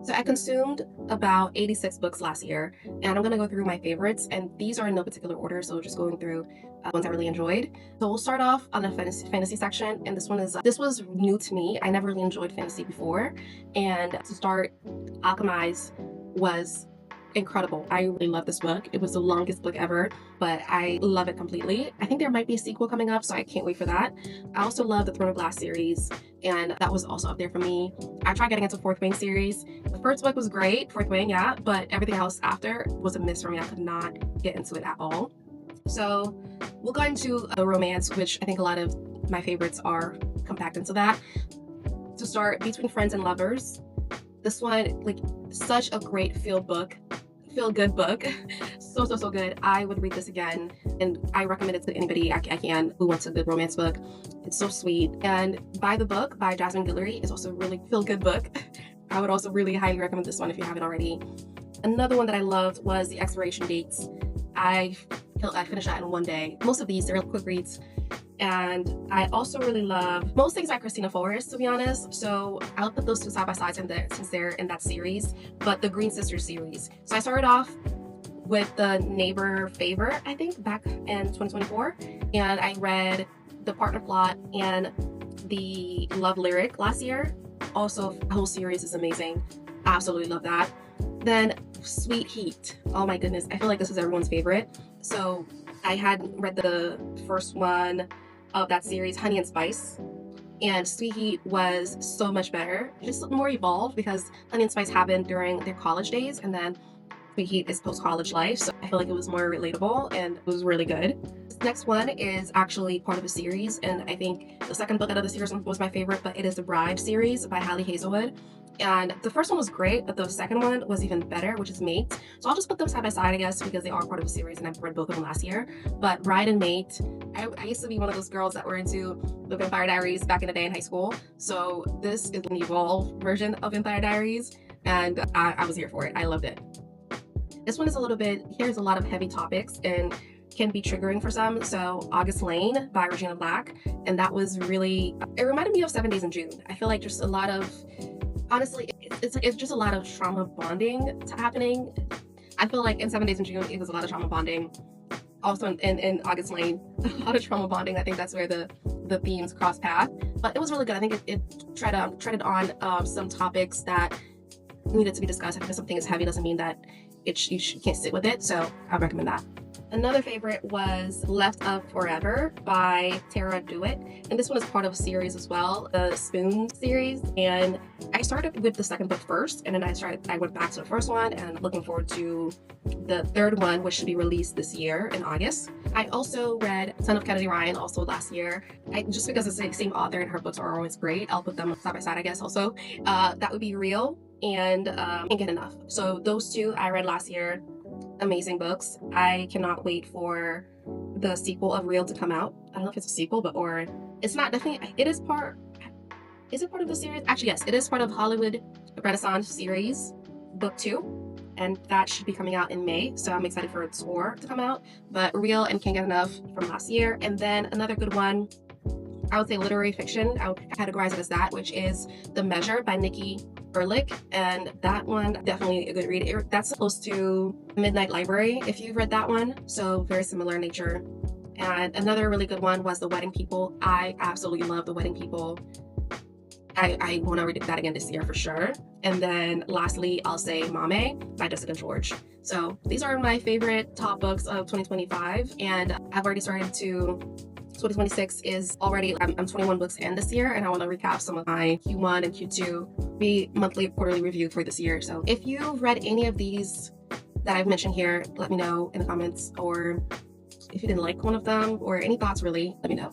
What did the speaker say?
So I consumed about 86 books last year, and I'm going to go through my favorites, and these are in no particular order, so just going through ones I really enjoyed. So we'll start off on the fantasy section, and this was new to me. I never really enjoyed fantasy before, and to start, Alchemize was incredible. I really love this book. It was the longest book ever, but I love it completely. I think there might be a sequel coming up, so I can't wait for that. I also love the Throne of Glass series, and that was also up there for me. I tried getting into Fourth Wing series. The first book was great, Fourth Wing, yeah, but everything else after was a miss for me. I could not get into it at all. So we'll go into a romance, which I think a lot of my favorites are compact into that. To start, Between Friends and Lovers. This one, like, such a great feel good book. So good. I would read this again, and I recommend it to anybody I can who wants a good romance book. It's so sweet. And By the Book by Jasmine Guillory is also a really feel good book. I would also really highly recommend this one if you haven't already. Another one that I loved was The Expiration Dates. I finished that in one day. Most of these, they're quick reads. And I also really love most things by Christina Forrest, to be honest. So I'll put those two side by side since they're in that series, but the Green Sisters series. So I started off with The Neighbor Favor, I think, back in 2024. And I read The Partner Plot and The Love Lyric last year. Also, the whole series is amazing. Absolutely love that. Then Sweet Heat. Oh my goodness. I feel like this is everyone's favorite. So I had read the first one of that series, Honey and Spice, and Sweet Heat was so much better, just more evolved, because Honey and Spice happened during their college days, and then Sweet Heat is post-college life, so I feel like it was more relatable and it was really good. This next one is actually part of a series, and I think the second book out of the series was my favorite, but it is the Bride series by Hallie Hazelwood. And the first one was great, but the second one was even better, which is Mate. So I'll just put them side by side, I guess, because they are part of a series, and I've read both of them last year. But Bride and Mate, I used to be one of those girls that were into the Vampire Diaries back in the day in high school. So this is an evolved version of Vampire Diaries, and I was here for it. I loved it. This one is here's a lot of heavy topics and can be triggering for some. So August Lane by Regina Black, and that was really, it reminded me of 7 Days in June. I feel like just a lot of, honestly, it's just a lot of trauma bonding happening. I feel like in 7 Days in June, it was a lot of trauma bonding. Also in August Lane, a lot of trauma bonding. I think that's where the themes cross path. But it was really good. I think it treaded on some topics that needed to be discussed. I think something is heavy doesn't mean that you can't sit with it. So I recommend that. Another favorite was Left Up Forever by Tara Dewitt. And this one is part of a series as well, the Spoon series. And I started with the second book first, and then I went back to the first one, and I'm looking forward to the third one, which should be released this year in August. I also read Son of Kennedy Ryan also last year. Just because it's the same author and her books are always great, I'll put them side by side, I guess, also. That would be Real and Can't Get Enough. So those two I read last year. Amazing books. I cannot wait for the sequel of Real to come out. I don't know if it's a sequel, or it's not. Definitely, it is part. Is it part of the series? Actually, yes, it is part of Hollywood Renaissance series, book 2, and that should be coming out in May. So I'm excited for Tour to come out. But Real and Can't Get Enough from last year, and then another good one, I would say literary fiction. I would categorize it as that, which is The Measure by Nikki Erlich, and that one definitely a good read. That's close to Midnight Library, if you've read that one, so very similar in nature. And another really good one was The Wedding People. I absolutely love The Wedding People. I want to read that again this year for sure. And then lastly, I'll say Mame by Jessica George. So these are my favorite top books of 2025, and I've already started to 2026 is already, I'm 21 books in this year, and I want to recap some of my Q1 and Q2, be monthly, quarterly review for this year. So if you've read any of these that I've mentioned here, let me know in the comments, or if you didn't like one of them, or any thoughts really, let me know.